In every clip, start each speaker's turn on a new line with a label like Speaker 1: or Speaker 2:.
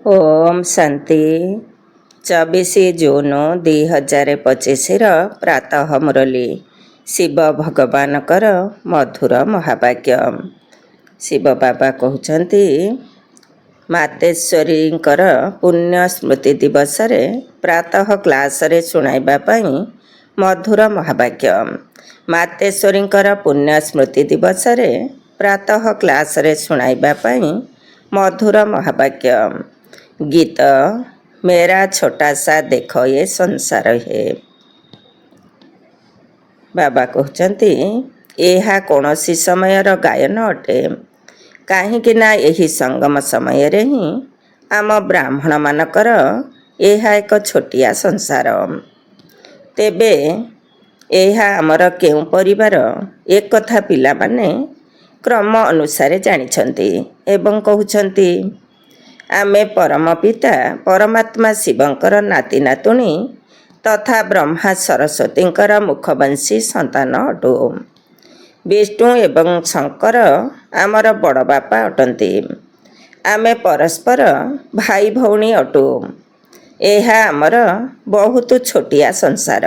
Speaker 1: ଓମ୍ ଶାନ୍ତି। 24 ଜୁନ 2025ର ପ୍ରାତଃ ମୁରଲୀ। ଶିବ ଭଗବାନଙ୍କର ମଧୁର ମହାବାକ୍ୟ। ଶିବ ବାବା କହୁଛନ୍ତି, ମାତେଶ୍ୱରୀଙ୍କର ପୁଣ୍ୟ ସ୍ମୃତି ଦିବସରେ ପ୍ରାତଃ କ୍ଲାସରେ ଶୁଣାଇବା ପାଇଁ ମଧୁର ମହାବାକ୍ୟ। ମାତେଶ୍ୱରୀଙ୍କର ପୁଣ୍ୟ ସ୍ମୃତି ଦିବସରେ ପ୍ରାତଃ କ୍ଲାସରେ ଶୁଣାଇବା ପାଇଁ ମଧୁର ମହାବାକ୍ୟ। ଗୀତ ମେରା ଛୋଟା ସା ଦେଖ ଏ ସଂସାର ହେ। ବାବା କହୁଛନ୍ତି, ଏହା କୌଣସି ସମୟର ଗାୟନ ଅଟେ, କାହିଁକି ନା ଏହି ସଙ୍ଗମ ସମୟରେ ହିଁ ଆମ ବ୍ରାହ୍ମଣମାନଙ୍କର ଏହା ଏକ ଛୋଟିଆ ସଂସାର। ତେବେ ଏହା ଆମର କେଉଁ ପରିବାର, ଏକଥା ପିଲାମାନେ କ୍ରମ ଅନୁସାରେ ଜାଣିଛନ୍ତି ଏବଂ କହୁଛନ୍ତି। ଆମେ ପରମ ପିତା ପରମାତ୍ମା ଶିବଙ୍କର ନାତି ନାତୁଣୀ ତଥା ବ୍ରହ୍ମା ସରସ୍ୱତୀଙ୍କର ମୁଖବଂଶୀ ସନ୍ତାନ ଅଟୁ। ବିଷ୍ଣୁ ଏବଂ ଶଙ୍କର ଆମର ବଡ଼ ବାପା ଅଟନ୍ତି। ଆମେ ପରସ୍ପର ଭାଇ ଭଉଣୀ ଅଟୁ। ଏହା ଆମର ବହୁତ ଛୋଟିଆ ସଂସାର।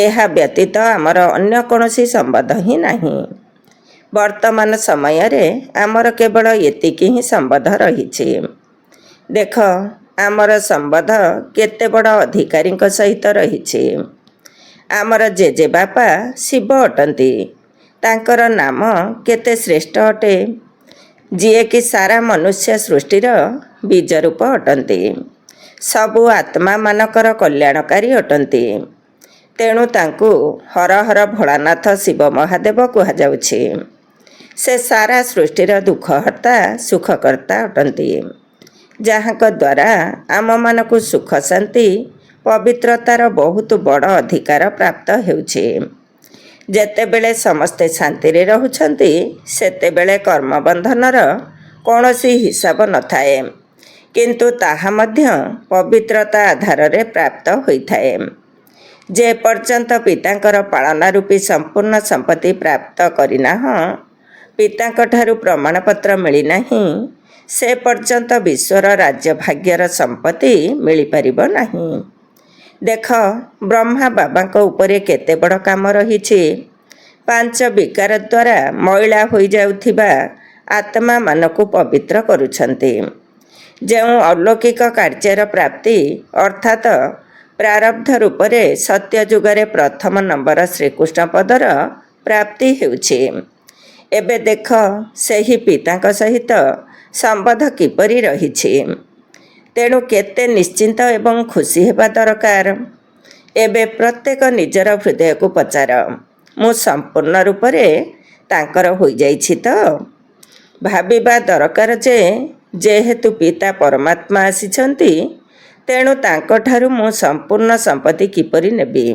Speaker 1: ଏହା ବ୍ୟତୀତ ଆମର ଅନ୍ୟ କୌଣସି ସମ୍ବନ୍ଧ ହିଁ ନାହିଁ। ବର୍ତ୍ତମାନ ସମୟରେ ଆମର କେବଳ ଏତିକି ହିଁ ସମ୍ବନ୍ଧ ରହିଛି। ଦେଖ, ଆମର ସମ୍ବନ୍ଧ କେତେ ବଡ଼ ଅଧିକାରୀଙ୍କ ସହିତ ରହିଛି। ଆମର ଜେଜେବାପା ଶିବ ଅଟନ୍ତି। ତାଙ୍କର ନାମ କେତେ ଶ୍ରେଷ୍ଠ ଅଟେ, ଯିଏକି ସାରା ମନୁଷ୍ୟ ସୃଷ୍ଟିର ବୀଜରୂପ ଅଟନ୍ତି। ସବୁ ଆତ୍ମାମାନଙ୍କର କଲ୍ୟାଣକାରୀ ଅଟନ୍ତି। ତେଣୁ ତାଙ୍କୁ ହର ହର ଭୋଳାନାଥ ଶିବ ମହାଦେବ କୁହାଯାଉଛି। ସେ ସାରା ସୃଷ୍ଟିର ଦୁଃଖହର୍ତ୍ତା ସୁଖକର୍ତ୍ତା ଅଟନ୍ତି, ଯାହାଙ୍କ ଦ୍ୱାରା ଆମମାନଙ୍କୁ ସୁଖ ଶାନ୍ତି ପବିତ୍ରତାର ବହୁତ ବଡ଼ ଅଧିକାର ପ୍ରାପ୍ତ ହେଉଛି। ଯେତେବେଳେ ସମସ୍ତେ ଶାନ୍ତିରେ ରହୁଛନ୍ତି, ସେତେବେଳେ କର୍ମବନ୍ଧନର କୌଣସି ହିସାବ ନଥାଏ, କିନ୍ତୁ ତାହା ମଧ୍ୟ ପବିତ୍ରତା ଆଧାରରେ ପ୍ରାପ୍ତ ହୋଇଥାଏ। ଯେ ପର୍ଯ୍ୟନ୍ତ ପିତାଙ୍କର ପାଳନା ରୂପୀ ସମ୍ପୂର୍ଣ୍ଣ ସମ୍ପତ୍ତି ପ୍ରାପ୍ତ କରିନାହଁ, ପିତାଙ୍କଠାରୁ ପ୍ରମାଣପତ୍ର ମିଳିନାହିଁ, ସେ ପର୍ଯ୍ୟନ୍ତ ବିଶ୍ୱର ରାଜ୍ୟଭାଗ୍ୟର ସମ୍ପତ୍ତି ମିଳିପାରିବ ନାହିଁ। ଦେଖ, ବ୍ରହ୍ମା ବାବାଙ୍କ ଉପରେ କେତେ ବଡ଼ କାମ ରହିଛି। 5 ବିକାର ଦ୍ୱାରା ମଇଳା ହୋଇଯାଉଥିବା ଆତ୍ମାମାନଙ୍କୁ ପବିତ୍ର କରୁଛନ୍ତି। ଯେଉଁ ଅଲୌକିକ କାର୍ଯ୍ୟର ପ୍ରାପ୍ତି ଅର୍ଥାତ ପ୍ରାରବ୍ଧ ରୂପରେ ସତ୍ୟଯୁଗରେ ପ୍ରଥମ ନମ୍ବର ଶ୍ରୀକୃଷ୍ଣ ପଦର ପ୍ରାପ୍ତି ହେଉଛି। ଏବେ ଦେଖ, ସେହି ପିତାଙ୍କ ସହିତ ସମ୍ବନ୍ଧ କିପରି ରହିଛି। ତେଣୁ କେତେ ନିଶ୍ଚିନ୍ତ ଏବଂ ଖୁସି ହେବା ଦରକାର। ଏବେ ପ୍ରତ୍ୟେକ ନିଜର ହୃଦୟକୁ ପଚାର, ମୁଁ ସମ୍ପୂର୍ଣ୍ଣ ରୂପରେ ତାଙ୍କର ହୋଇଯାଇଛି ତ? ଭାବିବା ଦରକାର ଯେ, ଯେହେତୁ ପିତା ପରମାତ୍ମା ଆସିଛନ୍ତି, ତେଣୁ ତାଙ୍କଠାରୁ ମୁଁ ସମ୍ପୂର୍ଣ୍ଣ ସମ୍ପତ୍ତି କିପରି ନେବି।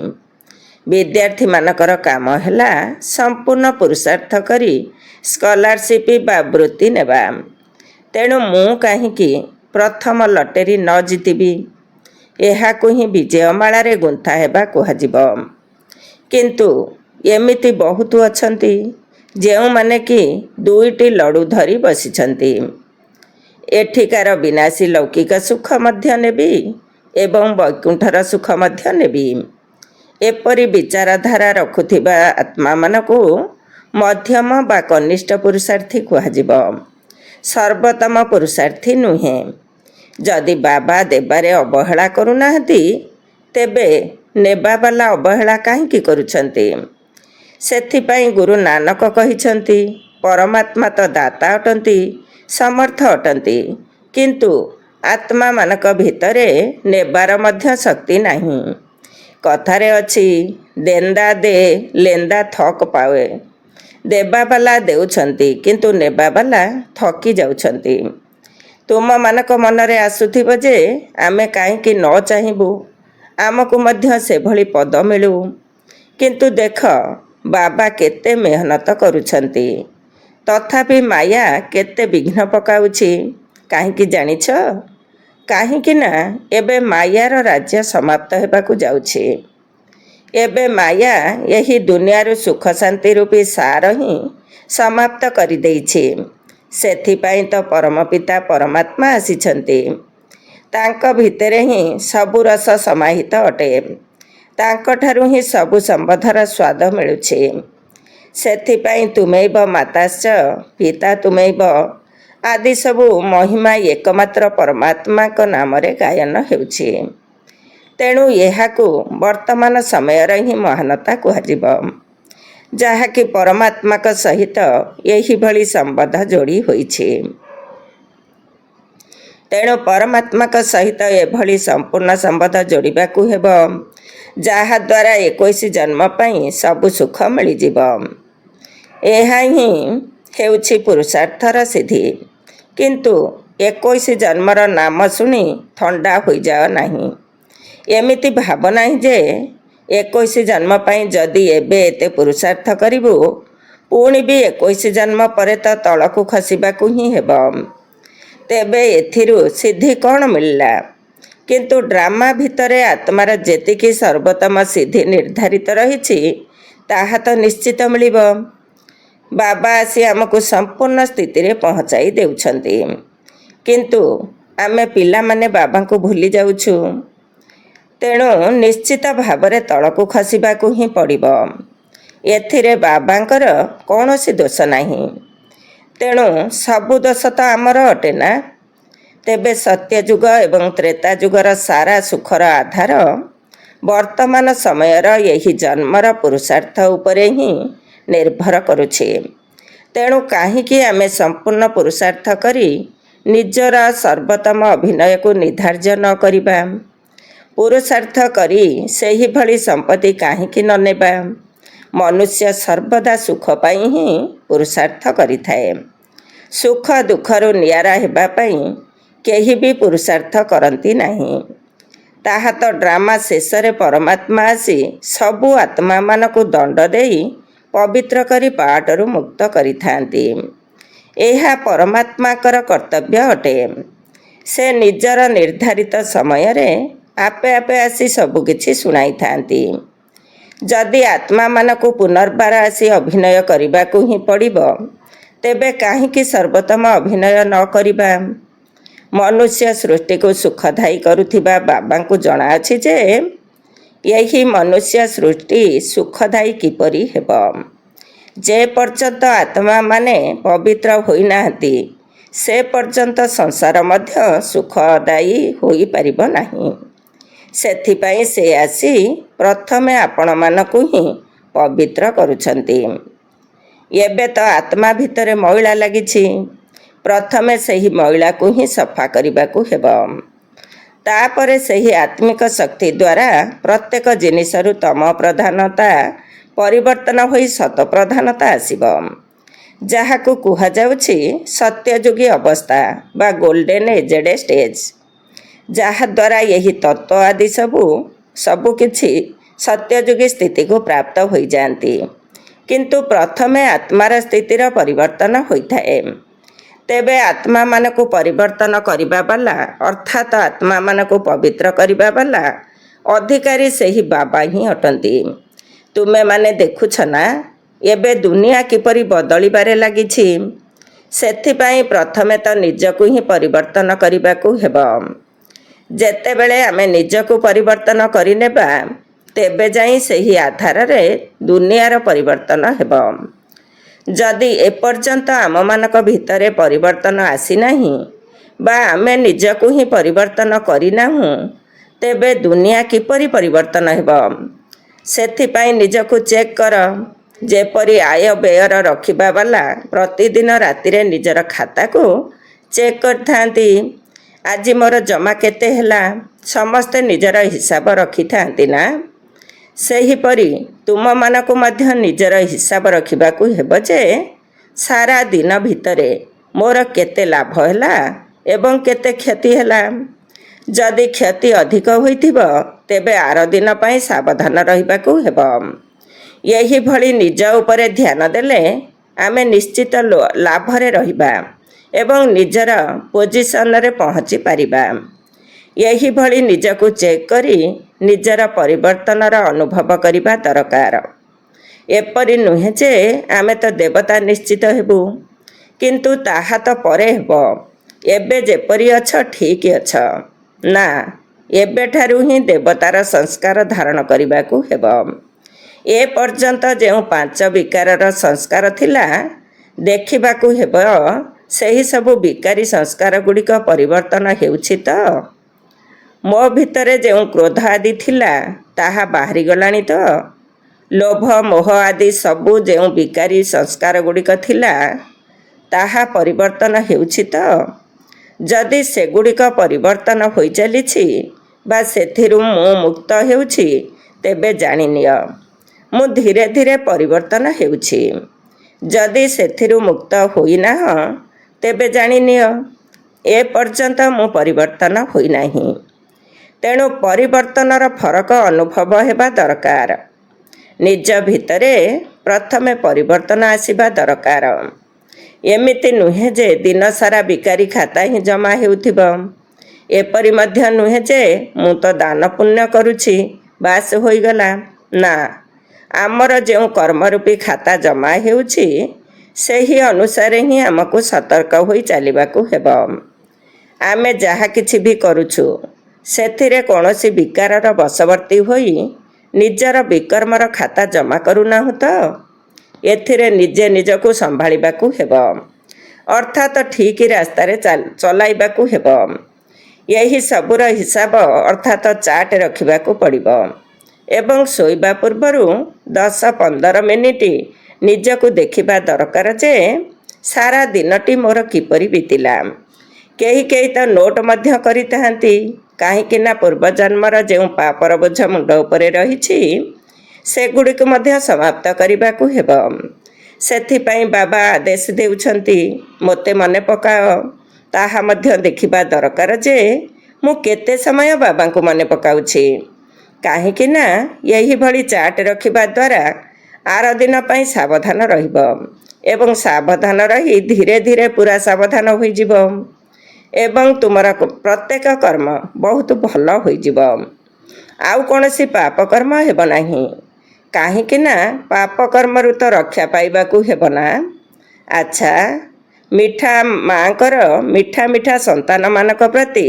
Speaker 1: ବିଦ୍ୟାର୍ଥୀମାନଙ୍କର କାମ ହେଲା ସମ୍ପୂର୍ଣ୍ଣ ପୁରୁଷାର୍ଥ କରି ସ୍କଲାରସିପ୍ ବା ବୃତ୍ତି ନେବା। ତେଣୁ ମୁଁ କାହିଁକି ପ୍ରଥମ ଲଟେରୀ ନ ଜିତିବି? ଏହାକୁ ହିଁ ବିଜୟମାଳାରେ ଗୁନ୍ଥା ହେବା କୁହାଯିବ। କିନ୍ତୁ ଏମିତି ବହୁତ ଅଛନ୍ତି, ଯେଉଁମାନେ କି 2ଟି ଲଡ଼ୁ ଧରି ବସିଛନ୍ତି। ଏଠିକାର ବିନାଶୀ ଲୌକିକ ସୁଖ ମଧ୍ୟ ନେବି ଏବଂ ବୈକୁଣ୍ଠର ସୁଖ ମଧ୍ୟ ନେବି। ଏପରି ବିଚାରଧାରା ରଖୁଥିବା ଆତ୍ମାମାନଙ୍କୁ ମଧ୍ୟମ ବା କନିଷ୍ଠ ପୁରୁଷାର୍ଥୀ କୁହାଯିବ, ସର୍ବୋତ୍ତମ ପୁରୁଷାର୍ଥୀ ନୁହେଁ। ଯଦି ବାବା ଦେବାରେ ଅବହେଳା କରୁନାହାନ୍ତି, ତେବେ ନେବାବାଲା ଅବହେଳା କାହିଁକି କରୁଛନ୍ତି? ସେଥିପାଇଁ ଗୁରୁ ନାନକ କହିଛନ୍ତି, ପରମାତ୍ମା ତ ଦାତା ଅଟନ୍ତି, ସମର୍ଥ ଅଟନ୍ତି, କିନ୍ତୁ ଆତ୍ମାମାନଙ୍କ ଭିତରେ ନେବାର ମଧ୍ୟ ଶକ୍ତି ନାହିଁ। କଥାରେ ଅଛି, ଦେନ୍ଦା ଦେ ଲେନ୍ଦା ଥକ୍ ପାଏ। ଦେବାବାଲା ଦେଉଛନ୍ତି, କିନ୍ତୁ ନେବାବାଲା ଥକି ଯାଉଛନ୍ତି। ତୁମମାନଙ୍କ ମନରେ ଆସୁଥିବ ଯେ, ଆମେ କାହିଁକି ନ ଚାହିଁବୁ ଆମକୁ ମଧ୍ୟ ସେଭଳି ପଦ ମିଳୁ। କିନ୍ତୁ ଦେଖ, ବାବା କେତେ ମେହନତ କରୁଛନ୍ତି, ତଥାପି ମାୟା କେତେ ବିଘ୍ନ ପକାଉଛି। କାହିଁକି ଜାଣିଛ? କାହିଁକି ନା ଏବେ ମାୟାର ରାଜ୍ୟ ସମାପ୍ତ ହେବାକୁ ଯାଉଛି। ଏବେ ମାୟା ଏହି ଦୁନିଆରୁ ସୁଖ ଶାନ୍ତି ରୂପୀ ସାର ହିଁ ସମାପ୍ତ କରିଦେଇଛି। ସେଥିପାଇଁ ତ ପରମ ପିତା ପରମାତ୍ମା ଆସିଛନ୍ତି। ତାଙ୍କ ଭିତରେ ହିଁ ସବୁ ରସ ସମାହିତ ଅଟେ। ତାଙ୍କଠାରୁ ହିଁ ସବୁ ସମ୍ବନ୍ଧର ସ୍ୱାଦ ମିଳୁଛି। ସେଥିପାଇଁ ତୁମୈବ ମାତାଶ୍ଚ ପିତା ତୁମୈବ ଆଦି ସବୁ ମହିମା ଏକମାତ୍ର ପରମାତ୍ମାଙ୍କ ନାମରେ ଗାୟନ ହେଉଛି। ତେଣୁ ଏହାକୁ ବର୍ତ୍ତମାନ ସମୟର ହିଁ ମହାନତା କୁହାଯିବ, ଯାହାକି ପରମାତ୍ମାଙ୍କ ସହିତ ଏହିଭଳି ସମ୍ବନ୍ଧ ଯୋଡ଼ି ହୋଇଛି। ତେଣୁ ପରମାତ୍ମାଙ୍କ ସହିତ ଏଭଳି ସମ୍ପୂର୍ଣ୍ଣ ସମ୍ବନ୍ଧ ଯୋଡ଼ିବାକୁ ହେବ, ଯାହାଦ୍ୱାରା 21 ଜନ୍ମ ପାଇଁ ସବୁ ସୁଖ ମିଳିଯିବ। ଏହା ହିଁ ହେଉଛି ପୁରୁଷାର୍ଥର ସିଦ୍ଧି। କିନ୍ତୁ 21 ଜନ୍ମର ନାମ ଶୁଣି ଥଣ୍ଡା ହୋଇଯାଅ ନାହିଁ। ଏମିତି ଭାବ ନାହିଁ ଯେ 21 ଜନ୍ମ ପାଇଁ ଯଦି ଏବେ ଏତେ ପୁରୁଷାର୍ଥ କରିବୁ, ପୁଣି ବି 21 ଜନ୍ମ ପରେ ତ ତଳକୁ ଖସିବାକୁ ହିଁ ହେବ। ତେବେ ଏଥିରୁ ସିଦ୍ଧି କ'ଣ ମିଳିଲା? କିନ୍ତୁ ଡ୍ରାମା ଭିତରେ ଆତ୍ମାର ଯେତିକି ସର୍ବୋତ୍ତମ ସିଦ୍ଧି ନିର୍ଦ୍ଧାରିତ ରହିଛି, ତାହା ତ ନିଶ୍ଚିତ ମିଳିବ। ବାବା ଆସି ଆମକୁ ସମ୍ପୂର୍ଣ୍ଣ ସ୍ଥିତିରେ ପହଞ୍ଚାଇ ଦେଉଛନ୍ତି। କିନ୍ତୁ ଆମେ ପିଲାମାନେ ବାବାଙ୍କୁ ଭୁଲି ଯାଉଛୁ। ତେଣୁ ନିଶ୍ଚିତ ଭାବରେ ତଳକୁ ଖସିବାକୁ ହିଁ ପଡ଼ିବ। ଏଥିରେ ବାବାଙ୍କର କୌଣସି ଦୋଷ ନାହିଁ। ତେଣୁ ସବୁ ଦୋଷ ତ ଆମର ଅଟେ ନା। ତେବେ ସତ୍ୟଯୁଗ ଏବଂ ତ୍ରେତା ଯୁଗର ସାରା ସୁଖର ଆଧାର ବର୍ତ୍ତମାନ ସମୟର ଏହି ଜନ୍ମର ପୁରୁଷାର୍ଥ ଉପରେ ହିଁ ନିର୍ଭର କରୁଛି। ତେଣୁ କାହିଁକି ଆମେ ସମ୍ପୂର୍ଣ୍ଣ ପୁରୁଷାର୍ଥ କରି ନିଜର ସର୍ବୋତ୍ତମ ଅଭିନୟକୁ ନିର୍ଦ୍ଧାର୍ଯ୍ୟ ନ କରିବା? ପୁରୁଷାର୍ଥ କରି ସେହିଭଳି ସମ୍ପତ୍ତି କାହିଁକି ନ ନେବା? ମନୁଷ୍ୟ ସର୍ବଦା ସୁଖ ପାଇଁ ହିଁ ପୁରୁଷାର୍ଥ କରିଥାଏ। ସୁଖ ଦୁଃଖରୁ ନିଆରା ହେବା ପାଇଁ କେହି ବି ପୁରୁଷାର୍ଥ କରନ୍ତି ନାହିଁ। ତାହା ତ ଡ୍ରାମା ଶେଷରେ ପରମାତ୍ମା ଆସି ସବୁ ଆତ୍ମାମାନଙ୍କୁ ଦଣ୍ଡ ଦେଇ ପବିତ୍ର କରି ପାଟରୁ ମୁକ୍ତ କରିଥାନ୍ତି। ଏହା ପରମାତ୍ମାଙ୍କର କର୍ତ୍ତବ୍ୟ ଅଟେ। ସେ ନିଜର ନିର୍ଦ୍ଧାରିତ ସମୟରେ ଆପେ ଆପେ ଆସି ସବୁକିଛି ଶୁଣାଇଥାନ୍ତି। ଯଦି ଆତ୍ମାମାନଙ୍କୁ ପୁନର୍ବାର ଆସି ଅଭିନୟ କରିବାକୁ ହିଁ ପଡ଼ିବ, ତେବେ କାହିଁକି ସର୍ବୋତ୍ତମ ଅଭିନୟ ନ କରିବା? ମନୁଷ୍ୟ ସୃଷ୍ଟିକୁ ସୁଖଦାୟୀ କରୁଥିବା ବାବାଙ୍କୁ ଜଣାଅଛି ଯେ ଏହି ମନୁଷ୍ୟ ସୃଷ୍ଟି ସୁଖଦାୟୀ କିପରି ହେବ। ଯେ ପର୍ଯ୍ୟନ୍ତ ଆତ୍ମାମାନେ ପବିତ୍ର ହୋଇନାହାନ୍ତି, ସେ ପର୍ଯ୍ୟନ୍ତ ସଂସାର ମଧ୍ୟ ସୁଖଦାୟୀ ହୋଇପାରିବ ନାହିଁ। ସେଥିପାଇଁ ସେ ଆସି ପ୍ରଥମେ ଆପଣମାନଙ୍କୁ ହିଁ ପବିତ୍ର କରୁଛନ୍ତି। ଏବେ ତ ଆତ୍ମା ଭିତରେ ମଇଳା ଲାଗିଛି। ପ୍ରଥମେ ସେହି ମଇଳାକୁ ହିଁ ସଫା କରିବାକୁ ହେବ। ତାପରେ ସେହି ଆତ୍ମିକ ଶକ୍ତି ଦ୍ୱାରା ପ୍ରତ୍ୟେକ ଜିନିଷରୁ ତମ ପ୍ରଧାନତା ପରିବର୍ତ୍ତନ ହୋଇ ସତ ପ୍ରଧାନତା ଆସିବ, ଯାହାକୁ କୁହାଯାଉଛି ସତ୍ୟଯୁଗୀ ଅବସ୍ଥା ବା ଗୋଲ୍ଡେନ୍ ଏଜେଡ୍ ଷ୍ଟେଜ୍, ଯାହାଦ୍ୱାରା ଏହି ତତ୍ତ୍ୱ ଆଦି ସବୁକିଛି ସତ୍ୟଯୁଗୀ ସ୍ଥିତିକୁ ପ୍ରାପ୍ତ ହୋଇଯାଆନ୍ତି। କିନ୍ତୁ ପ୍ରଥମେ ଆତ୍ମାର ସ୍ଥିତିର ପରିବର୍ତ୍ତନ ହୋଇଥାଏ। ତେବେ ଆତ୍ମାମାନଙ୍କୁ ପରିବର୍ତ୍ତନ କରିବା ବାଲା ଅର୍ଥାତ୍ ଆତ୍ମାମାନଙ୍କୁ ପବିତ୍ର କରିବା ବାଲା ଅଧିକାରୀ ସେହି ବାବା ହିଁ ଅଟନ୍ତି। ତୁମେମାନେ ଦେଖୁଛ ନା, ଏବେ ଦୁନିଆ କିପରି ବଦଳିବାରେ ଲାଗିଛି। ସେଥିପାଇଁ ପ୍ରଥମେ ତ ନିଜକୁ ହିଁ ପରିବର୍ତ୍ତନ କରିବାକୁ ହେବ। ଯେତେବେଳେ ଆମେ ନିଜକୁ ପରିବର୍ତ୍ତନ କରିନେବା, ତେବେ ଯାଇ ସେହି ଆଧାରରେ ଦୁନିଆର ପରିବର୍ତ୍ତନ ହେବ। ଯଦି ଏପର୍ଯ୍ୟନ୍ତ ଆମମାନଙ୍କ ଭିତରେ ପରିବର୍ତ୍ତନ ଆସିନାହିଁ ବା ଆମେ ନିଜକୁ ହିଁ ପରିବର୍ତ୍ତନ କରିନାହୁଁ, ତେବେ ଦୁନିଆ କିପରି ପରିବର୍ତ୍ତନ ହେବ? ସେଥିପାଇଁ ନିଜକୁ ଚେକ୍ କର। ଯେପରି ଆୟ ବ୍ୟୟର ରଖିବା ବାଲା ପ୍ରତିଦିନ ରାତିରେ ନିଜର ଖାତାକୁ ଚେକ୍ କରିଥାନ୍ତି। ଆଜି ମୋର ଜମା କେତେ ହେଲା, ସମସ୍ତେ ନିଜର ହିସାବ ରଖିଥାନ୍ତି ନା। ସେହିପରି ତୁମମାନଙ୍କୁ ମଧ୍ୟ ନିଜର ହିସାବ ରଖିବାକୁ ହେବ ଯେ ସାରା ଦିନ ଭିତରେ ମୋର କେତେ ଲାଭ ହେଲା ଏବଂ କେତେ କ୍ଷତି ହେଲା। ଯଦି କ୍ଷତି ଅଧିକ ହୋଇଥିବ, ତେବେ ଆର ଦିନ ପାଇଁ ସାବଧାନ ରହିବାକୁ ହେବ। ଏହିଭଳି ନିଜ ଉପରେ ଧ୍ୟାନ ଦେଲେ ଆମେ ନିଶ୍ଚିତ ଲାଭରେ ରହିବା ଏବଂ ନିଜର ପୋଜିସନରେ ପହଞ୍ଚି ପାରିବା। ଏହିଭଳି ନିଜକୁ ଚେକ୍ କରି ନିଜର ପରିବର୍ତ୍ତନର ଅନୁଭବ କରିବା ଦରକାର। ଏପରି ନୁହେଁ ଯେ ଆମେ ତ ଦେବତା ନିଶ୍ଚିତ ହେବୁ, କିନ୍ତୁ ତାହା ତ ପରେ ହେବ। ଏବେ ଯେପରି ଅଛ ଠିକ୍ ଅଛ। ନା, ଏବେଠାରୁ ହିଁ ଦେବତାର ସଂସ୍କାର ଧାରଣ କରିବାକୁ ହେବ। ଏ ପର୍ଯ୍ୟନ୍ତ ଯେଉଁ 5 ବିକାରର ସଂସ୍କାର ଥିଲା, ଦେଖିବାକୁ ହେବ ସେହି ସବୁ ବିକାରୀ ସଂସ୍କାର ଗୁଡ଼ିକ ପରିବର୍ତ୍ତନ ହେଉଛି ତ? ମୋ ଭିତରେ ଯେଉଁ କ୍ରୋଧ ଆଦି ଥିଲା, ତାହା ବାହାରିଗଲାଣି ତ? ଲୋଭ ମୋହ ଆଦି ସବୁ ଯେଉଁ ବିକାରୀ ସଂସ୍କାର ଗୁଡ଼ିକ ଥିଲା, ତାହା ପରିବର୍ତ୍ତନ ହେଉଛି ତ? ଯଦି ସେଗୁଡ଼ିକ ପରିବର୍ତ୍ତନ ହୋଇଚାଲିଛି ବା ସେଥିରୁ ମୁଁ ମୁକ୍ତ ହେଉଛି, ତେବେ ଜାଣିନିଅ ମୁଁ ଧୀରେ ଧୀରେ ପରିବର୍ତ୍ତନ ହେଉଛି। ଯଦି ସେଥିରୁ ମୁକ୍ତ ହୋଇନାହଁ, ତେବେ ଜାଣିନିଅ ଏ ପର୍ଯ୍ୟନ୍ତ ମୁଁ ପରିବର୍ତ୍ତନ ହୋଇନାହିଁ। ତେଣୁ ପରିବର୍ତ୍ତନର ଫରକ ଅନୁଭବ ହେବା ଦରକାର। ନିଜ ଭିତରେ ପ୍ରଥମେ ପରିବର୍ତ୍ତନ ଆସିବା ଦରକାର। ଏମିତି ନୁହେଁ ଯେ ଦିନସାରା ବିକାରୀ ଖାତା ହିଁ ଜମା ହେଉଥିବ। ଏପରି ମଧ୍ୟ ନୁହେଁ ଯେ ମୁଁ ତ ଦାନ ପୁଣ୍ୟ କରୁଛି, ବାସ୍ ହୋଇଗଲା। ନା, ଆମର ଯେଉଁ କର୍ମରୂପୀ ଖାତା ଜମା ହେଉଛି, ସେହି ଅନୁସାରେ ହିଁ ଆମକୁ ସତର୍କ ହୋଇ ଚାଲିବାକୁ ହେବ। ଆମେ ଯାହା କିଛି ବି କରୁଛୁ, ସେଥିରେ କୌଣସି ବିକାରର ବଶବର୍ତ୍ତୀ ହୋଇ ନିଜର ବିକର୍ମର ଖାତା ଜମା କରୁନାହୁଁ ତ? ଏଥିରେ ନିଜେ ନିଜକୁ ସମ୍ଭାଳିବାକୁ ହେବ, ଅର୍ଥାତ୍ ଠିକ୍ ରାସ୍ତାରେ ଚଲାଇବାକୁ ହେବ। ଏହି ସବୁର ହିସାବ ଅର୍ଥାତ୍ ଚାର୍ଟ ରଖିବାକୁ ପଡ଼ିବ ଏବଂ ଶୋଇବା ପୂର୍ବରୁ 10-15 ମିନିଟ୍ ନିଜକୁ ଦେଖିବା ଦରକାର ଯେ ସାରା ଦିନଟି ମୋର କିପରି ବିତିଲା। କେହି କେହି ତ ନୋଟ୍ ମଧ୍ୟ କରିଥାନ୍ତି, କାହିଁକି ନା ପୂର୍ବଜନ୍ମର ଯେଉଁ ପାପର ବୋଝ ମୁଣ୍ଡ ଉପରେ ରହିଛି, ସେଗୁଡ଼ିକୁ ମଧ୍ୟ ସମାପ୍ତ କରିବାକୁ ହେବ। ସେଥିପାଇଁ ବାବା ଆଦେଶ ଦେଉଛନ୍ତି, ମୋତେ ମନେ ପକାଅ। ତାହା ମଧ୍ୟ ଦେଖିବା ଦରକାର ଯେ ମୁଁ କେତେ ସମୟ ବାବାଙ୍କୁ ମନେ ପକାଉଛି। କାହିଁକି ନା ଏହିଭଳି ଚାର୍ଟ ରଖିବା ଦ୍ୱାରା ଆର ଦିନ ପାଇଁ ସାବଧାନ ରହିବ ଏବଂ ସାବଧାନ ରହି ଧୀରେ ଧୀରେ ପୁରା ସାବଧାନ ହୋଇଯିବ ଏବଂ ତୁମର ପ୍ରତ୍ୟେକ କର୍ମ ବହୁତ ଭଲ ହୋଇଯିବ। ଆଉ କୌଣସି ପାପ କର୍ମ ହେବ ନାହିଁ। କାହିଁକି ନା ପାପ କର୍ମରୁ ତ ରକ୍ଷା ପାଇବାକୁ ହେବ ନା। ଆଚ୍ଛା, ମିଠା ମାଙ୍କର ମିଠା ମିଠା ସନ୍ତାନମାନଙ୍କ ପ୍ରତି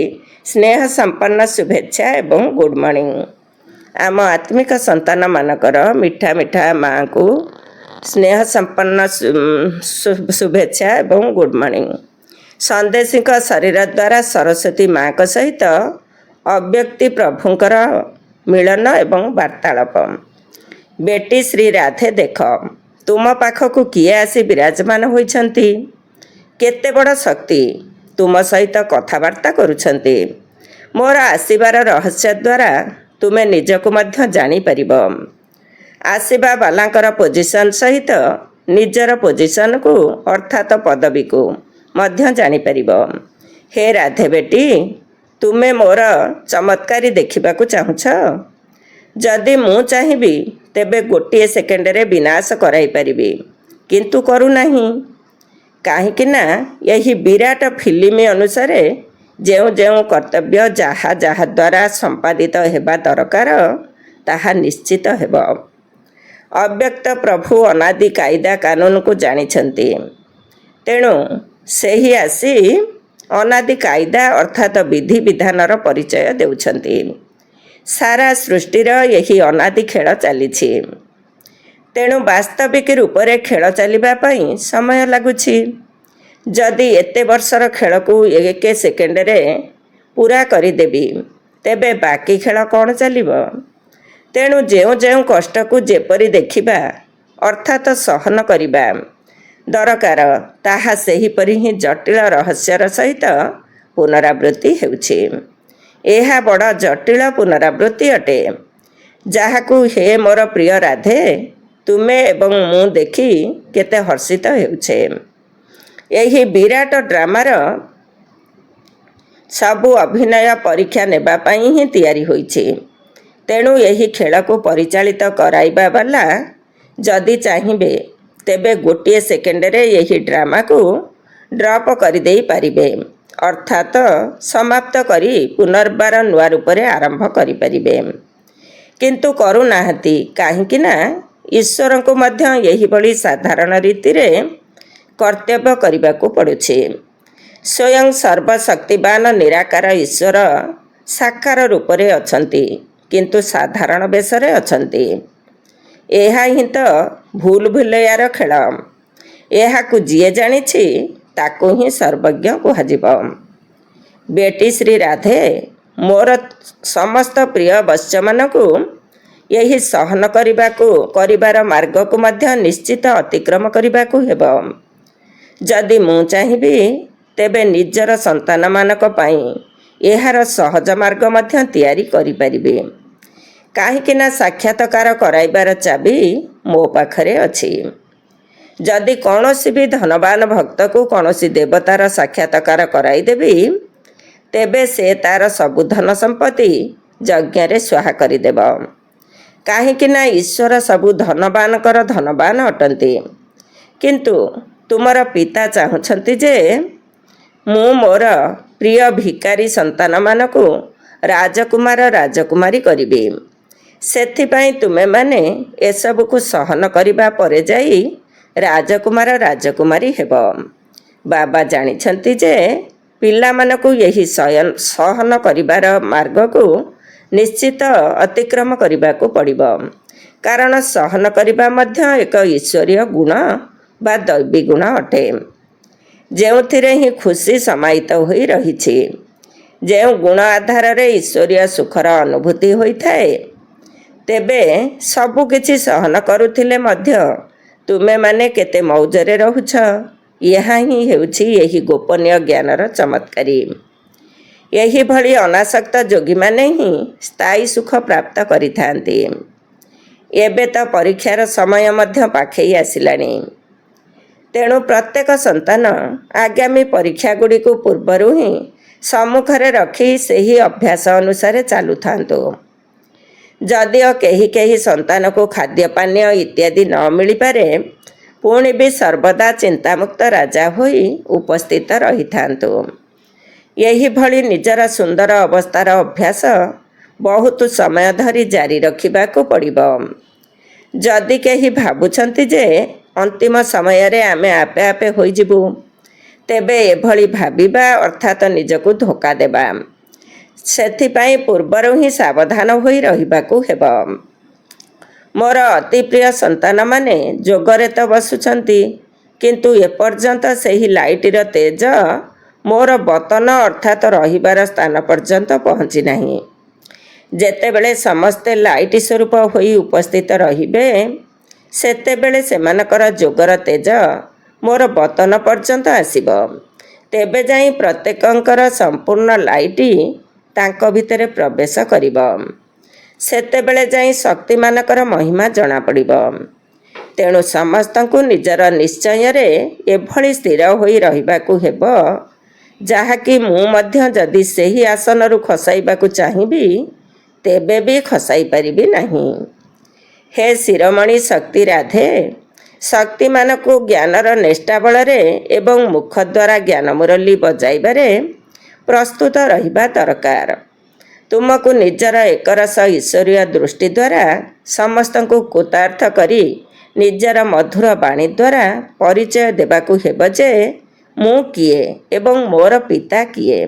Speaker 1: ସ୍ନେହ ସମ୍ପନ୍ନ ଶୁଭେଚ୍ଛା ଏବଂ ଗୁଡ଼୍ ମର୍ଣ୍ଣିଂ। ଆମ ଆତ୍ମିକ ସନ୍ତାନମାନଙ୍କର ମିଠା ମିଠା ମାଙ୍କୁ ସ୍ନେହ ସମ୍ପନ୍ନ ଶୁଭେଚ୍ଛା ଏବଂ ଗୁଡ଼୍ ମର୍ଣ୍ଣିଂ। ସନ୍ଦେଶୀଙ୍କ ଶରୀର ଦ୍ୱାରା ସରସ୍ୱତୀ ମାଙ୍କ ସହିତ ଅବ୍ୟକ୍ତି ପ୍ରଭୁଙ୍କର ମିଳନ ଏବଂ ବାର୍ତ୍ତାଳାପ। ବେଟି ଶ୍ରୀ ରାଧେ, ଦେଖ ତୁମ ପାଖକୁ କିଏ ଆସି ବିରାଜମାନ ହୋଇଛନ୍ତି। କେତେ ବଡ଼ ଶକ୍ତି ତୁମ ସହିତ କଥାବାର୍ତ୍ତା କରୁଛନ୍ତି। ମୋର ଆସିବାର ରହସ୍ୟ ଦ୍ୱାରା ତୁମେ ନିଜକୁ ମଧ୍ୟ ଜାଣିପାରିବ। ଆସିବା ବାଲାଙ୍କର ପୋଜିସନ୍ ସହିତ ନିଜର ପୋଜିସନ୍କୁ ଅର୍ଥାତ୍ ପଦବୀକୁ ମଧ୍ୟ ଜାଣିପାରିବ। ହେ ରାଧେ ବେଟି, ତୁମେ ମୋର ଚମତ୍କାରୀ ଦେଖିବାକୁ ଚାହୁଁଛ? ଯଦି ମୁଁ ଚାହିଁବି, ତେବେ ଗୋଟିଏ ସେକେଣ୍ଡରେ ବିନାଶ କରାଇପାରିବି, କିନ୍ତୁ କରୁନାହିଁ। କାହିଁକି ନା ଏହି ବିରାଟ ଫିଲ୍ମ ଅନୁସାରେ ଯେଉଁ ଯେଉଁ କର୍ତ୍ତବ୍ୟ ଯାହା ଯାହା ଦ୍ୱାରା ସମ୍ପାଦିତ ହେବା ଦରକାର, ତାହା ନିଶ୍ଚିତ ହେବ। ଅବ୍ୟକ୍ତ ପ୍ରଭୁ ଅନାଦି କାଇଦା କାନୁନକୁ ଜାଣିଛନ୍ତି। ତେଣୁ ସେହି ଆସି ଅନାଦି କାଇଦା ଅର୍ଥାତ୍ ବିଧିବିଧାନର ପରିଚୟ ଦେଉଛନ୍ତି। ସାରା ସୃଷ୍ଟିର ଏହି ଅନାଦି ଖେଳ ଚାଲିଛି। ତେଣୁ ବାସ୍ତବିକ ରୂପରେ ଖେଳ ଚାଲିବା ପାଇଁ ସମୟ ଲାଗୁଛି। ଯଦି ଏତେ ବର୍ଷର ଖେଳକୁ 1 ସେକେଣ୍ଡରେ ପୂରା କରିଦେବି, ତେବେ ବାକି ଖେଳ କ'ଣ ଚାଲିବ? ତେଣୁ ଯେଉଁ ଯେଉଁ କଷ୍ଟକୁ ଯେପରି ଦେଖିବା ଅର୍ଥାତ୍ ସହନ କରିବା ଦରକାର, ତାହା ସେହିପରି ହିଁ ଜଟିଳ ରହସ୍ୟର ସହିତ ପୁନରାବୃତ୍ତି ହେଉଛି। ଏହା ବଡ଼ ଜଟିଳ ପୁନରାବୃତ୍ତି ଅଟେ, ଯାହାକୁ ହେ ମୋର ପ୍ରିୟ ରାଧେ, ତୁମେ ଏବଂ ମୁଁ ଦେଖି କେତେ ହର୍ଷିତ ହେଉଛେ। ଏହି ବିରାଟ ଡ୍ରାମାର ସବୁ ଅଭିନୟ ପରୀକ୍ଷା ନେବା ପାଇଁ ହିଁ ତିଆରି ହୋଇଛି। ତେଣୁ ଏହି ଖେଳକୁ ପରିଚାଳିତ କରାଇବା ବାଲା ଯଦି ଚାହିଁବେ, ତେବେ ଗୋଟିଏ ସେକେଣ୍ଡରେ ଏହି ଡ୍ରାମାକୁ ଡ୍ରପ୍ କରିଦେଇ ପାରିବେ, ଅର୍ଥାତ୍ ସମାପ୍ତ କରି ପୁନର୍ବାର ନୂଆ ରୂପରେ ଆରମ୍ଭ କରିପାରିବେ। କିନ୍ତୁ କରୁନାହାନ୍ତି, କାହିଁକି ନା ଈଶ୍ୱରଙ୍କୁ ମଧ୍ୟ ଏହିଭଳି ସାଧାରଣ ରୀତିରେ କର୍ତ୍ତବ୍ୟ କରିବାକୁ ପଡ଼ୁଛି। ସ୍ୱୟଂ ସର୍ବଶକ୍ତିବାନ ନିରାକାର ଈଶ୍ୱର ସାକାର ରୂପରେ ଅଛନ୍ତି, କିନ୍ତୁ ସାଧାରଣ ବେଶରେ ଅଛନ୍ତି। ଏହା ହିଁ ତ ଭୁଲ ଭୁଲୟାର ଖେଳ। ଏହାକୁ ଯିଏ ଜାଣିଛି ତାକୁ ହିଁ ସର୍ବଜ୍ଞ କୁହାଯିବ। ବେଟି ଶ୍ରୀ ରାଧେ, ମୋର ସମସ୍ତ ପ୍ରିୟ ବତ୍ସମାନଙ୍କୁ ଏହି ସହନ କରିବାର ମାର୍ଗକୁ ମଧ୍ୟ ନିଶ୍ଚିତ ଅତିକ୍ରମ କରିବାକୁ ହେବ। ଯଦି ମୁଁ ଚାହିଁବି ତେବେ ନିଜର ସନ୍ତାନମାନଙ୍କ ପାଇଁ ଏହାର ସହଜ ମାର୍ଗ ମଧ୍ୟ ତିଆରି କରିପାରିବି, କାହିଁକିନା ସାକ୍ଷାତକାର କରାଇବାର ଚାବି ମୋ ପାଖରେ ଅଛି। ଯଦି କୌଣସି ବି ଧନବାନ ଭକ୍ତକୁ କୌଣସି ଦେବତାର ସାକ୍ଷାତକାର କରାଇଦେବି, ତେବେ ସେ ତା'ର ସବୁ ଧନ ସମ୍ପତ୍ତି ଯଜ୍ଞରେ ସ୍ୱାହା କରିଦେବ, କାହିଁକିନା ଈଶ୍ୱର ସବୁ ଧନବାନଙ୍କର ଧନବାନ ଅଟନ୍ତି। କିନ୍ତୁ ତୁମର ପିତା ଚାହୁଁଛନ୍ତି ଯେ ମୁଁ ମୋର ପ୍ରିୟ ଭିକାରୀ ସନ୍ତାନମାନଙ୍କୁ ରାଜକୁମାର ରାଜକୁମାରୀ କରିବି। ସେଥିପାଇଁ ତୁମେମାନେ ଏସବୁକୁ ସହନ କରିବା ପରେ ଯାଇ ରାଜକୁମାର ରାଜକୁମାରୀ ହେବ। ବାବା ଜାଣିଛନ୍ତି ଯେ ପିଲାମାନଙ୍କୁ ଏହି ସହନ କରିବାର ମାର୍ଗକୁ ନିଶ୍ଚିତ ଅତିକ୍ରମ କରିବାକୁ ପଡ଼ିବ, କାରଣ ସହନ କରିବା ମଧ୍ୟ ଏକ ଈଶ୍ୱରୀୟ ଗୁଣ ବା ଦୈବୀ ଗୁଣ ଅଟେ, ଯେଉଁଥିରେ ହିଁ ଖୁସି ସମାହିତ ହୋଇ ରହିଛି। ଯେଉଁ ଗୁଣ ଆଧାରରେ ଈଶ୍ୱରୀୟ ସୁଖର ଅନୁଭୂତି ହୋଇଥାଏ, ତେବେ ସବୁକିଛି ସହନ କରୁଥିଲେ ମଧ୍ୟ ତୁମେମାନେ କେତେ ମୌଜରେ ରହୁଛ, ଏହା ହିଁ ହେଉଛି ଏହି ଗୋପନୀୟ ଜ୍ଞାନର ଚମତ୍କାରୀ। ଏହିଭଳି ଅନାସକ୍ତ ଯୋଗୀମାନେ ହିଁ ସ୍ଥାୟୀ ସୁଖ ପ୍ରାପ୍ତ କରିଥାନ୍ତି। ଏବେ ତ ପରୀକ୍ଷାର ସମୟ ମଧ୍ୟ ପାଖେଇ ଆସିଲାଣି। ତେଣୁ ପ୍ରତ୍ୟେକ ସନ୍ତାନ ଆଗାମୀ ପରୀକ୍ଷାଗୁଡ଼ିକୁ ପୂର୍ବରୁ ହିଁ ସମ୍ମୁଖରେ ରଖି ସେହି ଅଭ୍ୟାସ ଅନୁସାରେ ଚାଲୁଥାନ୍ତୁ। ଯଦିଓ କେହି କେହି ସନ୍ତାନକୁ ଖାଦ୍ୟପାନୀୟ ଇତ୍ୟାଦି ନ ମିଳିପାରେ, ପୁଣି ବି ସର୍ବଦା ଚିନ୍ତାମୁକ୍ତ ରାଜା ହୋଇ ଉପସ୍ଥିତ ରହିଥାନ୍ତୁ। ଏହିଭଳି ନିଜର ସୁନ୍ଦର ଅବସ୍ଥାର ଅଭ୍ୟାସ ବହୁତ ସମୟ ଧରି ଜାରି ରଖିବାକୁ ପଡ଼ିବ। ଯଦି କେହି ଭାବୁଛନ୍ତି ଯେ ଅନ୍ତିମ ସମୟରେ ଆମେ ଆପେ ଆପେ ହୋଇଯିବୁ, ତେବେ ଏଭଳି ଭାବିବା ଅର୍ଥାତ୍ ନିଜକୁ ଧୋକା ଦେବା। ସେଥିପାଇଁ ପୂର୍ବରୁ ହିଁ ସାବଧାନ ହୋଇ ରହିବାକୁ ହେବ। ମୋର ଅତି ପ୍ରିୟ ସନ୍ତାନମାନେ ଯୋଗରେ ତ ବସୁଛନ୍ତି, କିନ୍ତୁ ଏପର୍ଯ୍ୟନ୍ତ ସେହି ଲାଇଟର ତେଜ ମୋର ବତନ ଅର୍ଥାତ୍ ରହିବାର ସ୍ଥାନ ପର୍ଯ୍ୟନ୍ତ ପହଞ୍ଚି ନାହିଁ। ଯେତେବେଳେ ସମସ୍ତେ ଲାଇଟ୍ ସ୍ୱରୂପ ହୋଇ ଉପସ୍ଥିତ ରହିବେ, ସେତେବେଳେ ସେମାନଙ୍କର ଯୋଗର ତେଜ ମୋର ବତନ ପର୍ଯ୍ୟନ୍ତ ଆସିବ। ତେବେ ଯାଇ ପ୍ରତ୍ୟେକଙ୍କର ସମ୍ପୂର୍ଣ୍ଣ ଲାଇଟ୍ ତାଙ୍କ ଭିତରେ ପ୍ରବେଶ କରିବ। ସେତେବେଳେ ଯାଇ ଶକ୍ତିମାନଙ୍କର ମହିମା ଜଣାପଡ଼ିବ। ତେଣୁ ସମସ୍ତଙ୍କୁ ନିଜର ନିଶ୍ଚୟରେ ଏଭଳି ସ୍ଥିର ହୋଇ ରହିବାକୁ ହେବ, ଯାହାକି ମୁଁ ମଧ୍ୟ ଯଦି ସେହି ଆସନରୁ ଖସାଇବାକୁ ଚାହିଁବି, ତେବେ ବି ଖସାଇ ପାରିବି ନାହିଁ। ହେ ଶିରୋମଣି ଶକ୍ତି ରାଧେ, ଶକ୍ତିମାନଙ୍କୁ ଜ୍ଞାନର ନେଷ୍ଟା ବଳରେ ଏବଂ ମୁଖ ଦ୍ୱାରା ଜ୍ଞାନ ମୁରଲୀ ବଜାଇବାରେ ପ୍ରସ୍ତୁତ ରହିବା ଦରକାର। ତୁମକୁ ନିଜର ଏକରସ ଈଶ୍ୱରୀୟ ଦୃଷ୍ଟି ଦ୍ୱାରା ସମସ୍ତଙ୍କୁ କୃତାର୍ଥ କରି ନିଜର ମଧୁର ବାଣୀ ଦ୍ୱାରା ପରିଚୟ ଦେବାକୁ ହେବ ଯେ ମୁଁ କିଏ ଏବଂ ମୋର ପିତା କିଏ,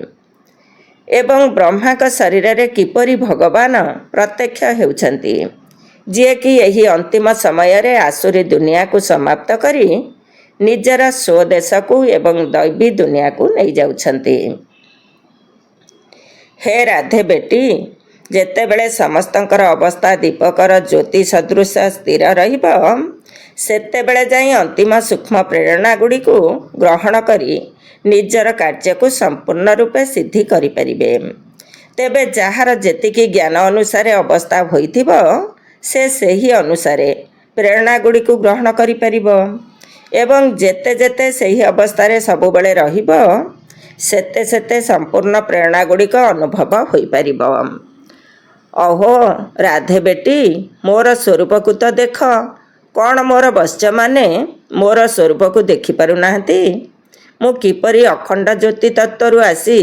Speaker 1: ଏବଂ ବ୍ରହ୍ମାଙ୍କ ଶରୀରରେ କିପରି ଭଗବାନ ପ୍ରତ୍ୟକ୍ଷ ହେଉଛନ୍ତି, ଯିଏକି ଏହି ଅନ୍ତିମ ସମୟରେ ଆସୁରୀ ଦୁନିଆକୁ ସମାପ୍ତ କରି ନିଜର ସ୍ୱଦେଶକୁ ଏବଂ ଦୈବୀ ଦୁନିଆକୁ ନେଇଯାଉଛନ୍ତି। ହେ ରାଧେ ବେଟି, ଯେତେବେଳେ ସମସ୍ତଙ୍କର ଅବସ୍ଥା ଦୀପକର ଜ୍ୟୋତି ସଦୃଶ ସ୍ଥିର ରହିବ, ସେତେବେଳେ ଯାଇ ଅନ୍ତିମ ସୂକ୍ଷ୍ମ ପ୍ରେରଣାଗୁଡ଼ିକୁ ଗ୍ରହଣ କରି ନିଜର କାର୍ଯ୍ୟକୁ ସମ୍ପୂର୍ଣ୍ଣ ରୂପେ ସିଦ୍ଧି କରିପାରିବେ। ତେବେ ଯାହାର ଯେତିକି ଜ୍ଞାନ ଅନୁସାରେ ଅବସ୍ଥା ହୋଇଥିବ, ସେ ସେହି ଅନୁସାରେ ପ୍ରେରଣାଗୁଡ଼ିକୁ ଗ୍ରହଣ କରିପାରିବ ଏବଂ ଯେତେ ଯେତେ ସେହି ଅବସ୍ଥାରେ ସବୁବେଳେ ରହିବ, ସେତେ ସେତେ ସମ୍ପୂର୍ଣ୍ଣ ପ୍ରେରଣାଗୁଡ଼ିକ ଅନୁଭବ ହୋଇପାରିବ। ଅହୋ ରାଧେ ବେଟି, ମୋର ସ୍ୱରୂପକୁ ତ ଦେଖ। କ'ଣ ମୋର ବତ୍ସମାନେ ମୋର ସ୍ୱରୂପକୁ ଦେଖିପାରୁନାହାନ୍ତି? ମୁଁ କିପରି ଅଖଣ୍ଡ ଜ୍ୟୋତି ତତ୍ତ୍ୱରୁ ଆସି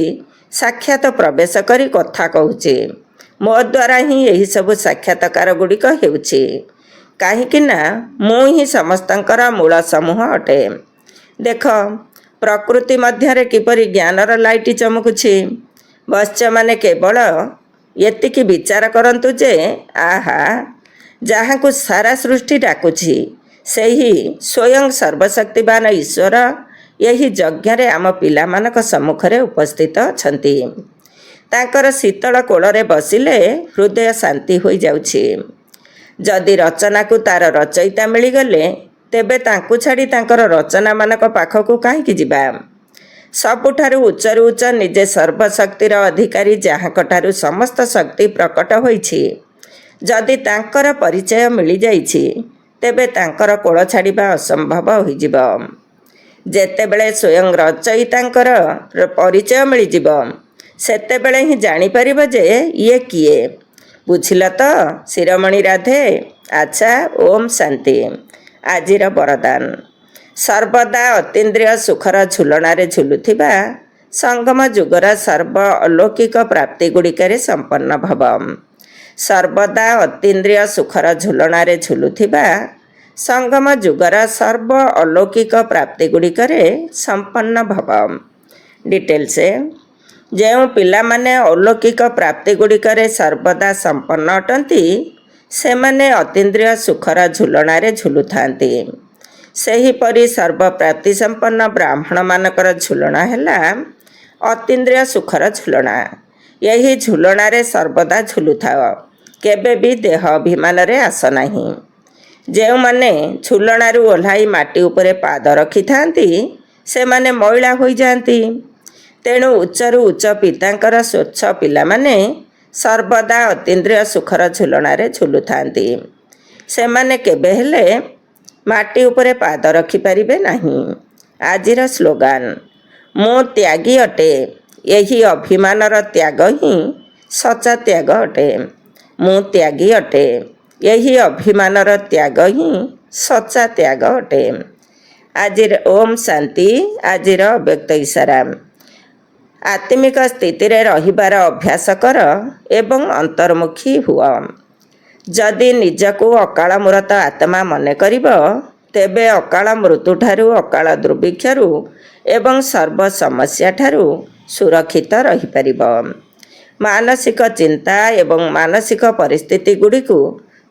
Speaker 1: ସାକ୍ଷାତ ପ୍ରବେଶ କରି କଥା କହୁଛି। ମୋ ଦ୍ୱାରା ହିଁ ଏହିସବୁ ସାକ୍ଷାତକାର ଗୁଡ଼ିକ ହେଉଛି, କାହିଁକି ନା ମୁଁ ହିଁ ସମସ୍ତଙ୍କର ମୂଳ ସମୂହ ଅଟେ। ଦେଖ ପ୍ରକୃତି ମଧ୍ୟରେ କିପରି ଜ୍ଞାନର ଲାଇଟ୍ ଚମକୁଛି। ବତ୍ସମାନେ କେବଳ ଏତିକି ବିଚାର କରନ୍ତୁ ଯେ ଆହା, ଯାହାଙ୍କୁ ସାରା ସୃଷ୍ଟି ଡାକୁଛି ସେହି ସ୍ୱୟଂ ସର୍ବଶକ୍ତିବାନ ଈଶ୍ୱର ଏହି ଯଜ୍ଞରେ ଆମ ପିଲାମାନଙ୍କ ସମ୍ମୁଖରେ ଉପସ୍ଥିତ ଅଛନ୍ତି। ତାଙ୍କର ଶୀତଳ କୋଳରେ ବସିଲେ ହୃଦୟ ଶାନ୍ତି ହୋଇଯାଉଛି। ଯଦି ରଚନାକୁ ତା'ର ରଚୟିତା ମିଳିଗଲେ ତେବେ ତାଙ୍କୁ ଛାଡ଼ି ତାଙ୍କର ରଚନାମାନଙ୍କ ପାଖକୁ କାହିଁକି ଯିବା। ସବୁଠାରୁ ଉଚ୍ଚରୁ ଉଚ୍ଚ ନିଜେ ସର୍ବଶକ୍ତିର ଅଧିକାରୀ ଯାହାଙ୍କଠାରୁ ସମସ୍ତ ଶକ୍ତି ପ୍ରକଟ ହୋଇଛି, ଯଦି ତାଙ୍କର ପରିଚୟ ମିଳିଯାଇଛି ତେବେ ତାଙ୍କର କୋଳ ଛାଡ଼ିବା ଅସମ୍ଭବ ହୋଇଯିବ। ଯେତେବେଳେ ସ୍ୱୟଂ ରଚୟିତାଙ୍କର ପରିଚୟ ମିଳିଯିବ ସେତେବେଳେ ହିଁ ଜାଣିପାରିବ ଯେ ଇଏ କିଏ। ବୁଝିଲ ତ ଶିରୋମଣି ରାଧେ? ଆଚ୍ଛା, ଓମ୍ ଶାନ୍ତି। ଆଜିର ବରଦାନ। ସର୍ବଦା ଅତୀନ୍ଦ୍ରିୟ ସୁଖର ଝୁଲଣାରେ ଝୁଲୁଥିବା ସଙ୍ଗମ ଯୁଗର ସର୍ବ ଅଲୌକିକ ପ୍ରାପ୍ତିଗୁଡ଼ିକରେ ସମ୍ପନ୍ନ ଭବ। ସର୍ବଦା ଅତୀନ୍ଦ୍ରିୟ ସୁଖର ଝୁଲଣାରେ ଝୁଲୁଥିବା ସଙ୍ଗମ ଯୁଗର ସର୍ବ ଅଲୌକିକ ପ୍ରାପ୍ତିଗୁଡ଼ିକରେ ସମ୍ପନ୍ନ ଭବ। ଡିଟେଲ୍ସ। ଯେଉଁ ପିଲାମାନେ ଅଲୌକିକ ପ୍ରାପ୍ତିଗୁଡ଼ିକରେ ସର୍ବଦା ସମ୍ପନ୍ନ ଅଟନ୍ତି ସେମାନେ ଅତୀନ୍ଦ୍ରିୟ ସୁଖର ଝୁଲଣାରେ ଝୁଲୁଥାନ୍ତି। ସେହିପରି ସର୍ବପ୍ରାପ୍ତି ସମ୍ପନ୍ନ ବ୍ରାହ୍ମଣମାନଙ୍କର ଝୁଲଣା ହେଲା ଅତୀନ୍ଦ୍ରିୟ ସୁଖର ଝୁଲଣା। ଏହି ଝୁଲଣାରେ ସର୍ବଦା ଝୁଲୁଥାଅ, କେବେ ବି ଦେହ ଅଭିମାନରେ ଆସ ନାହିଁ। ଯେଉଁମାନେ ଝୁଲଣାରୁ ଓହ୍ଲାଇ ମାଟି ଉପରେ ପାଦ ରଖିଥାନ୍ତି ସେମାନେ ମଇଳା ହୋଇଯାଆନ୍ତି। ତେଣୁ ଉଚ୍ଚରୁ ଉଚ୍ଚ ପିତାଙ୍କର ସ୍ୱଚ୍ଛ ପିଲାମାନେ ସର୍ବଦା ଅତୀନ୍ଦ୍ରିୟ ସୁଖର ଝୁଲଣାରେ ଝୁଲୁଥାନ୍ତି। ସେମାନେ କେବେ ହେଲେ ମାଟି ଉପରେ ପାଦ ରଖିପାରିବେ ନାହିଁ। ଆଜିର ସ୍ଲୋଗାନ, ମୁଁ ତ୍ୟାଗୀ ଅଟେ। ଏହି ଅଭିମାନର ତ୍ୟାଗ ହିଁ ସଚା ତ୍ୟାଗ ଅଟେ। ମୁଁ ତ୍ୟାଗୀ ଅଟେ। ଏହି ଅଭିମାନର ତ୍ୟାଗ ହିଁ ସଚା ତ୍ୟାଗ ଅଟେ। ଆଜିର ଓମ୍ ଶାନ୍ତି। ଆଜିର ଅବ୍ୟକ୍ତ ଇସାରା। ଆତ୍ମିକ ସ୍ଥିତିରେ ରହିବାର ଅଭ୍ୟାସ କର ଏବଂ ଅନ୍ତର୍ମୁଖୀ ହୁଅ। ଯଦି ନିଜକୁ ଅକାଳ ମୂରତ ଆତ୍ମା ମନେ କରିବ ତେବେ ଅକାଳ ମୃତ୍ୟୁଠାରୁ, ଅକାଳ ଦୁର୍ଭିକ୍ଷରୁ ଏବଂ ସର୍ବ ସମସ୍ୟାଠାରୁ ସୁରକ୍ଷିତ ରହିପାରିବ। ମାନସିକ ଚିନ୍ତା ଏବଂ ମାନସିକ ପରିସ୍ଥିତିଗୁଡ଼ିକୁ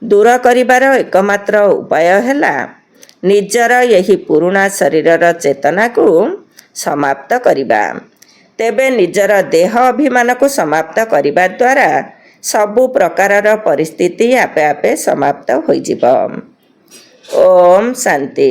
Speaker 1: ଦୂର କରିବାର ଏକମାତ୍ର ଉପାୟ ହେଲା ନିଜର ଏହି ପୁରୁଣା ଶରୀରର ଚେତନାକୁ ସମାପ୍ତ କରିବା। ତେବେ ନିଜର ଦେହ ଅଭିମାନକୁ ସମାପ୍ତ କରିବା ଦ୍ୱାରା ସବୁ ପ୍ରକାରର ପରିସ୍ଥିତି ଆପେ ଆପେ ସମାପ୍ତ ହୋଇଯିବ। ଓମ୍ ଶାନ୍ତି।